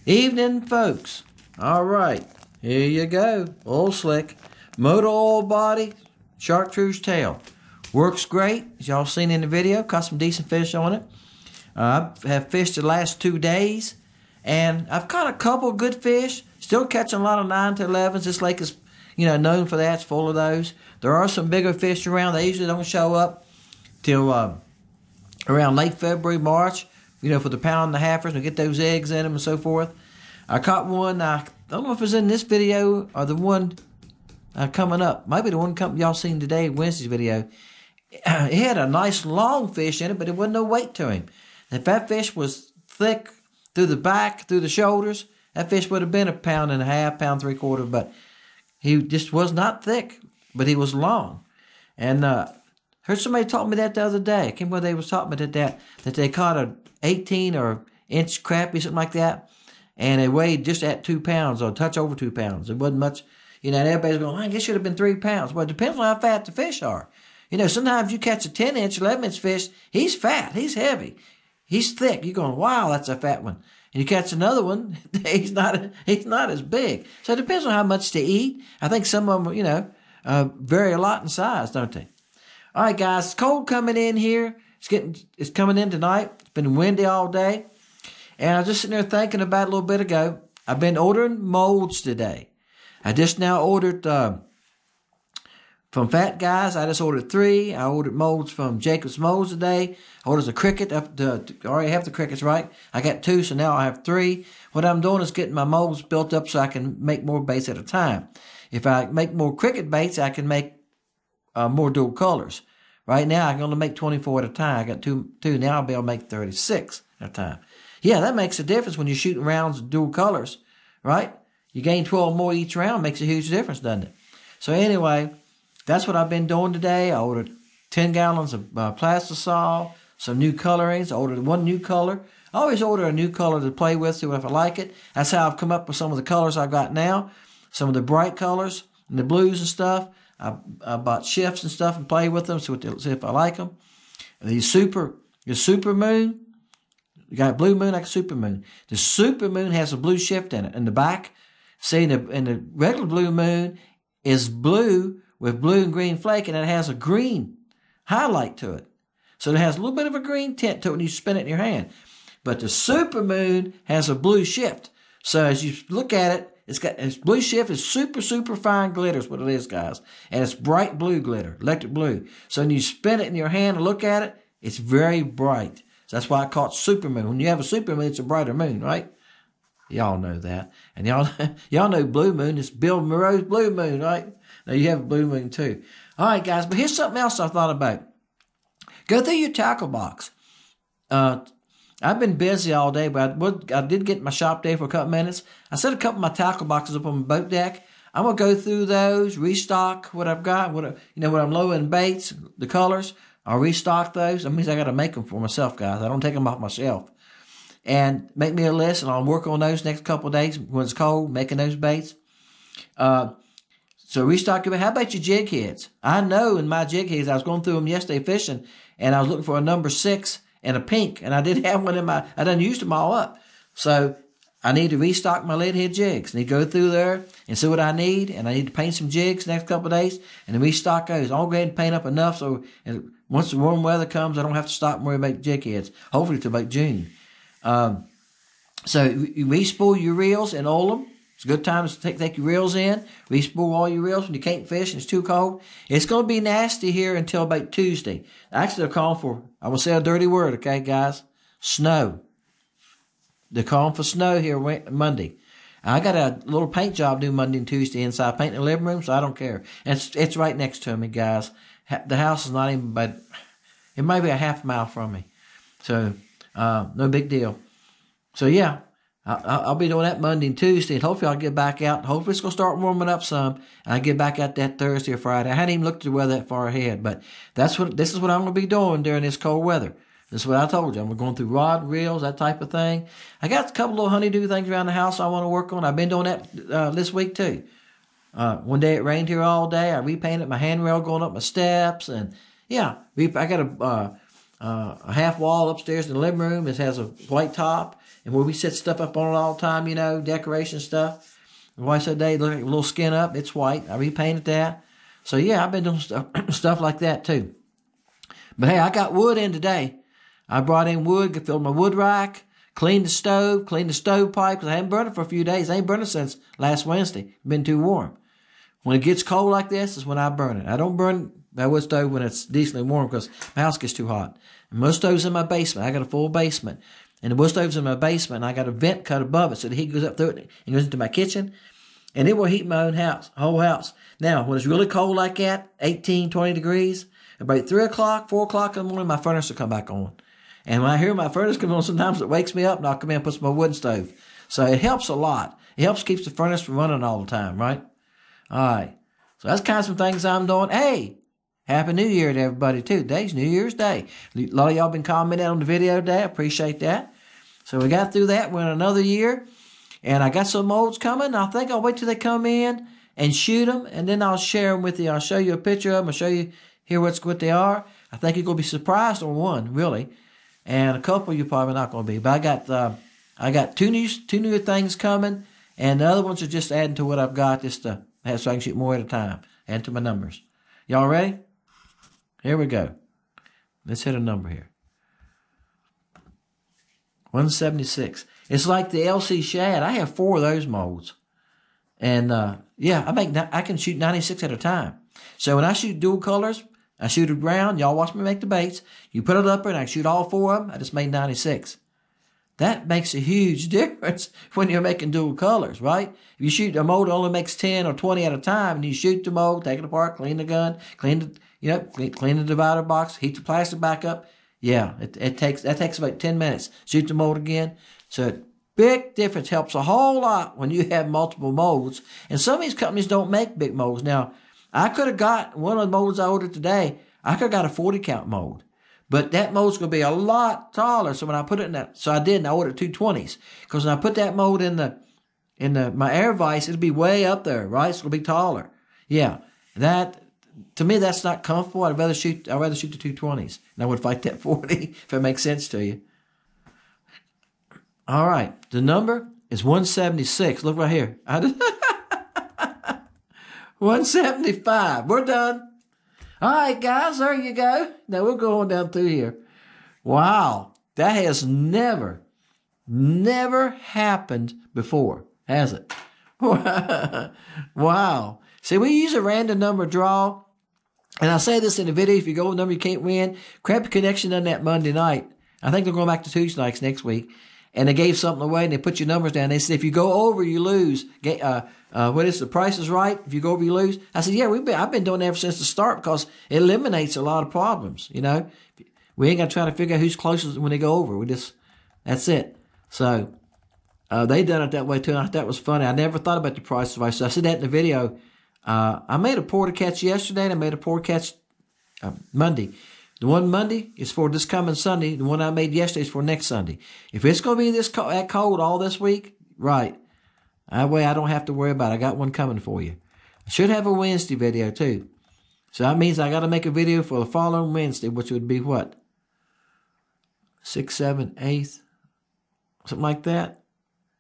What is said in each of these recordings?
Evening, folks. All right, here you go. Oil slick, motor oil body, chartreuse tail. Works great, as y'all seen in the video. Caught some decent fish on it. I have fished the last 2 days, and I've caught a couple good fish. Still catching a lot of 9 to 11s. This lake is, known for that. It's full of those. There are some bigger fish around. They usually don't show up till around late February, March. For the pound and a halfers, we get those eggs in them and so forth. I caught one. I don't know if it's in this video or the one coming up. Maybe the one y'all seen today, Wednesday's video. It had a nice long fish in it, but it wasn't no weight to him. If that fish was thick through the back, through the shoulders, that fish would have been 1.5 pounds, pound 3/4. But he just was not thick, but he was long. And heard somebody talk me that the other day. I can't remember they was talking about that they caught a 18 or inch crappie, something like that, and it weighed just at 2 pounds or a touch over 2 pounds. It wasn't much, and everybody's going, I guess it should have been 3 pounds. Well, it depends on how fat the fish are. Sometimes you catch a 10-inch, 11-inch fish, he's fat, he's heavy, he's thick. You're going, wow, that's a fat one. And you catch another one, he's not as big. So it depends on how much to eat. I think some of them, vary a lot in size, don't they? All right, guys, it's cold coming in here. It's coming in tonight. It's been windy all day. And I was just sitting there thinking about it a little bit ago. I've been ordering molds today. I just now ordered from Fat Guys. I just ordered 3. I ordered molds from Jacob's Molds today. I ordered a cricket. I already have the crickets, right? I got 2, so now I have 3. What I'm doing is getting my molds built up so I can make more baits at a time. If I make more cricket baits, I can make more dual colors. Right now, I can only make 24 at a time. I got two. Now I'll be able to make 36 at a time. Yeah, that makes a difference when you're shooting rounds of dual colors, right? You gain 12 more each round. Makes a huge difference, doesn't it? So anyway, that's what I've been doing today. I ordered 10 gallons of plastisol, some new colorings. I ordered 1 new color. I always order a new color to play with, see if I like it. That's how I've come up with some of the colors I've got now. Some of the bright colors and the blues and stuff. I bought shifts and stuff and play with them, see if I like them. The super moon, you got blue moon like a super moon. The super moon has a blue shift in it in the back. See, in the regular blue moon is blue with blue and green flake, and it has a green highlight to it. So it has a little bit of a green tint to it when you spin it in your hand. But the super moon has a blue shift. So as you look at it, its blue shift is super, super fine glitter is what it is, guys. And it's bright blue glitter, electric blue. So when you spin it in your hand and look at it, it's very bright. So that's why I call it supermoon. When you have a supermoon, it's a brighter moon, right? Y'all know that. And y'all know blue moon. It's Bill Monroe's blue moon, right? Now you have a blue moon too. All right, guys. But here's something else I thought about. Go through your tackle box. I've been busy all day, but I did get my shop day for a couple minutes. I set a couple of my tackle boxes up on my boat deck. I'm going to go through those, restock what I've got, when I'm low in baits, the colors. I'll restock those. That means I got to make them for myself, guys. I don't take them off my shelf. And make me a list, and I'll work on those next couple of days when it's cold, making those baits. So restock your bait. How about your jig heads? I know in my jig heads, I was going through them yesterday fishing, and I was looking for a number 6 and a pink, and I did have one I done used them all up. So I need to restock my lead head jigs. I need to go through there and see what I need, and I need to paint some jigs next couple of days, and then restock those. I'll go ahead and paint up enough so once the warm weather comes, I don't have to stop and worry about jig heads, hopefully till about June. So you re-spool your reels and oil them. It's a good time to take your reels in, re-spool all your reels when you can't fish and it's too cold. It's going to be nasty here until about Tuesday. Actually, they're calling for, I will say a dirty word, okay, guys? Snow. They're calling for snow here Monday. I got a little paint job due Monday and Tuesday inside painting the living room, so I don't care. And it's right next to me, guys. The house is not even, but it may be a half mile from me. So, no big deal. So, yeah. I'll be doing that Monday and Tuesday, and hopefully I'll get back out. Hopefully it's going to start warming up some, and I get back out that Thursday or Friday. I hadn't even looked at the weather that far ahead, but this is what I'm going to be doing during this cold weather. This is what I told you. I'm going through rod, reels, that type of thing. I got a couple little honeydew things around the house I want to work on. I've been doing that this week too. One day it rained here all day. I repainted my handrail going up my steps, and yeah, I got a half wall upstairs in the living room. It has a white top, and where we set stuff up on it all the time, you know, decoration stuff. My wife said, "They look like a little skin up. It's white." I repainted that. So yeah, I've been doing stuff like that too. But hey, I got wood in today. I brought in wood, filled my wood rack, cleaned the stove pipe because I haven't burned it for a few days. I ain't burned it since last Wednesday. It's been too warm. When it gets cold like this is when I burn it. I don't burn that wood stove when it's decently warm because my house gets too hot. And most stoves in my basement. I got a full basement. And the wood stove's in my basement, and I got a vent cut above it so the heat goes up through it and goes into my kitchen. And it will heat my own house, whole house. Now, when it's really cold like that, 18, 20 degrees, about 3 o'clock, 4 o'clock in the morning, my furnace will come back on. And when I hear my furnace come on, sometimes it wakes me up, and I'll come in and put some wood stove. So it helps a lot. It helps keep the furnace from running all the time, right? All right. So that's kind of some things I'm doing. Hey, Happy New Year to everybody, too. Today's New Year's Day. A lot of y'all been commenting on the video today. I appreciate that. So we got through that. We're in another year. And I got some molds coming. I think I'll wait till they come in and shoot them, and then I'll share them with you. I'll show you a picture of them. I'll show you here what they are. I think you're going to be surprised on one, really. And a couple you're probably not going to be. But I got two new things coming, and the other ones are just adding to what I've got just to have so I can shoot more at a time. Add to my numbers. Y'all ready? Here we go. Let's hit a number here. 176. It's like the LC Shad. I have 4 of those molds. And, yeah, I can shoot 96 at a time. So when I shoot dual colors, I shoot it round. Y'all watch me make the baits. You put it up there and I shoot all 4 of them. I just made 96. That makes a huge difference when you're making dual colors, right? If you shoot a mold that only makes 10 or 20 at a time, and you shoot the mold, take it apart, clean the gun, clean the divider box, heat the plastic back up. Yeah, that takes about 10 minutes. Shoot the mold again. So big difference, helps a whole lot when you have multiple molds. And some of these companies don't make big molds. Now, I could have got one of the molds I ordered today. I could have got a 40 count mold, but that mold's going to be a lot taller. So when I put it in that, so I did, and I ordered 220s because when I put that mold in my air vise, it'll be way up there, right? It's going to be taller. Yeah, that to me that's not comfortable. I'd rather shoot the 220s, and I would fight that 40 if it makes sense to you. All right, the number is 176. Look right here. 175. We're done. All right, guys, there you go. Now we're going down through here. Wow, that has never happened before, has it? Wow. See, we use a random number draw, and I say this in the video, if you go with a number you can't win, Crappy Connection done that Monday night. I think they're going back to Tuesday nights next week. And they gave something away, and they put your numbers down. They said, if you go over, you lose. What is the price is right? If you go over, you lose. I said, yeah, I've been doing that ever since the start because it eliminates a lot of problems. You know, we ain't got to try to figure out who's closest when they go over. That's it. So they done it that way too. And I thought that was funny. I never thought about the price is right. So I said that in the video. I made a porter catch yesterday, and I made a porter catch Monday. The one Monday is for this coming Sunday. The one I made yesterday is for next Sunday. If it's going to be that cold all this week, right, that way I don't have to worry about it. I got one coming for you. I should have a Wednesday video too. So that means I got to make a video for the following Wednesday, which would be what? 6th, 7th, 8th? Something like that?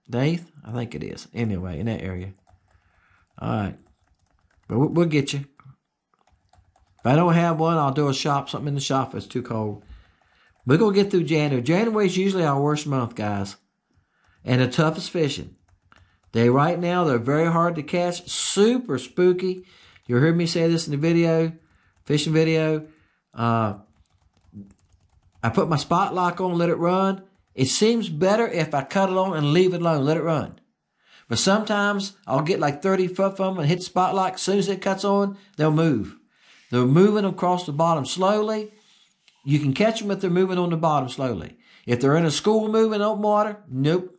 The 8th? I think it is. Anyway, in that area. All right. But we'll get you. If I don't have one, I'll do something in the shop if it's too cold. We're going to get through January. January is usually our worst month, guys. And the toughest fishing. Right now, they're very hard to catch. Super spooky. You heard me say this in the video, fishing video. I put my spot lock on, let it run. It seems better if I cut it on and leave it alone, let it run. But sometimes I'll get like 30 foot from them and hit the spot lock. As soon as it cuts on, they'll move. They're moving across the bottom slowly. You can catch them if they're moving on the bottom slowly. If they're in a school moving open water, nope.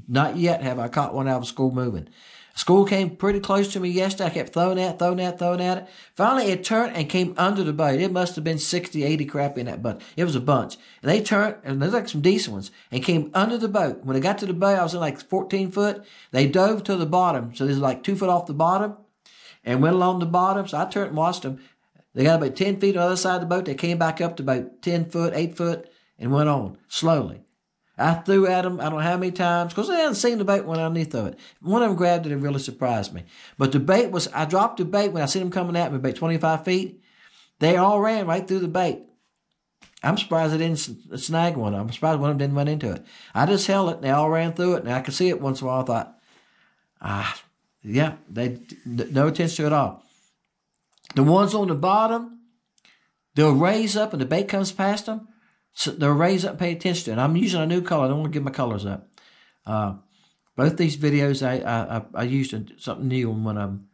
Not yet have I caught one out of a school moving. School came pretty close to me yesterday. I kept throwing at it. Finally, it turned and came under the boat. It must have been 60, 80 crap in that boat. It was a bunch. And they turned, and there's like some decent ones, and came under the boat. When they got to the boat, I was in like 14 foot. They dove to the bottom. So there's like 2 foot off the bottom. and went along the bottom. So I turned and watched them. They got about 10 feet on the other side of the boat. They came back up to about 10 foot, 8 foot, and went on slowly. I threw at them, I don't know how many times, because I hadn't seen the bait when underneath of it. One of them grabbed it and really surprised me. But the bait was, I dropped the bait when I seen them coming at me about 25 feet. They all ran right through the bait. I'm surprised I didn't snag one. I'm surprised one of them didn't run into it. I just held it, and they all ran through it, and I could see it once in a while. I thought, yeah, they no attention to it at all. The ones on the bottom, they'll raise up, and the bait comes past them. So they'll raise up and pay attention to it. I'm using a new color. I don't want to give my colors up. Both these videos, I used something new on one of them.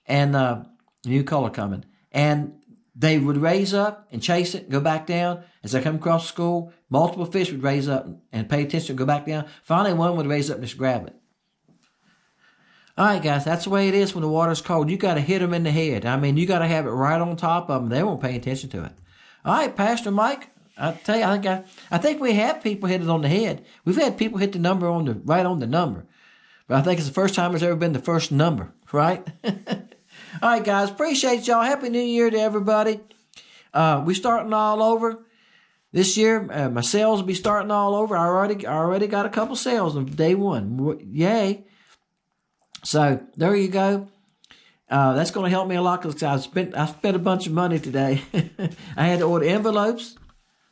And new color coming. And they would raise up and chase it, go back down. As I come across the school, multiple fish would raise up and pay attention and go back down. Finally, one would raise up and just grab it. All right, guys, that's the way it is when the water's cold. You got to hit them in the head. I mean, you got to have it right on top of them. They won't pay attention to it. All right, Pastor Mike, I tell you, I think we have people hit it on the head. We've had people hit the number right on the number. But I think it's the first time there's ever been the first number, right? All right, guys, appreciate y'all. Happy New Year to everybody. We're starting all over. This year, my sales will be starting all over. I already got a couple sales on day one. Yay. So there you go. That's going to help me a lot because I spent a bunch of money today. I had to order envelopes,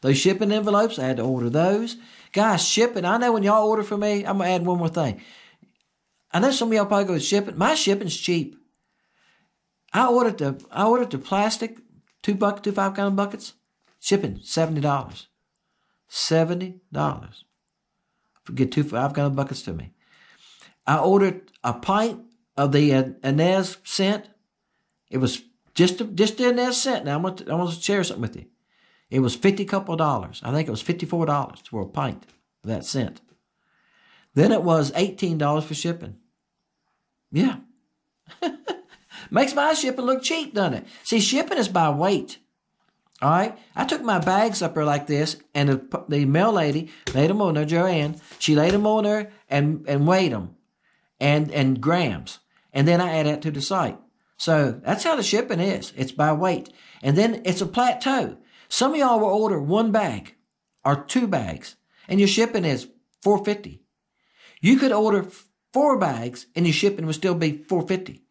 those shipping envelopes. I had to order those. Guys, shipping. I know when y'all order from me, I'm going to add one more thing. I know some of y'all probably go shipping. My shipping's cheap. I ordered the plastic 2 5-gallon buckets. Shipping $70. $70. Get 2 5-gallon buckets to me. I ordered a pint of the Inez scent. It was just the Inez scent. Now I want to share something with you. It was $50. I think it was $54 for a pint of that scent. Then it was $18 for shipping. Yeah. Makes my shipping look cheap, doesn't it? See, shipping is by weight. All right? I took my bags up there like this, and the mail lady laid them on there, Joanne. She laid them on there and weighed them and grams. And then I add that to the site. So that's how the shipping is. It's by weight. And then it's a plateau. Some of y'all will order 1 bag or 2 bags, and your shipping is $4.50. You could order 4 bags, and your shipping would still be $4.50.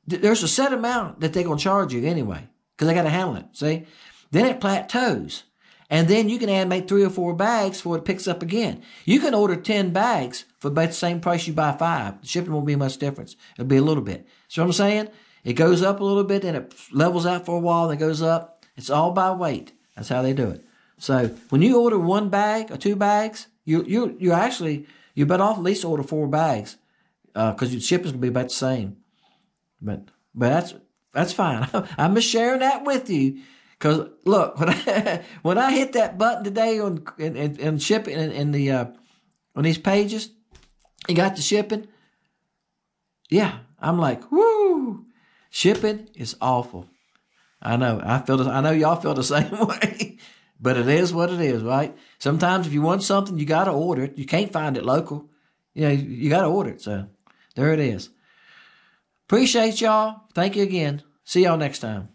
There's a set amount that they're going to charge you anyway, because they got to handle it, see? Then it plateaus. And then you can make 3 or 4 bags before it picks up again. You can order 10 bags for about the same price you buy 5. The shipping won't be much difference. It'll be a little bit. See what I'm saying? It goes up a little bit, then it levels out for a while, then it goes up. It's all by weight. That's how they do it. So when you order 1 bag or 2 bags, you're better off at least order 4 bags, because your shipping's gonna be about the same. But that's fine. I'm just sharing that with you, because look, when I hit that button today on shipping on these pages, and got the shipping. Yeah, I'm like, whoo! Shipping is awful. I know. I know y'all feel the same way. But it is what it is, right? Sometimes if you want something, you got to order it. You can't find it local. You got to order it. So there it is. Appreciate y'all. Thank you again. See y'all next time.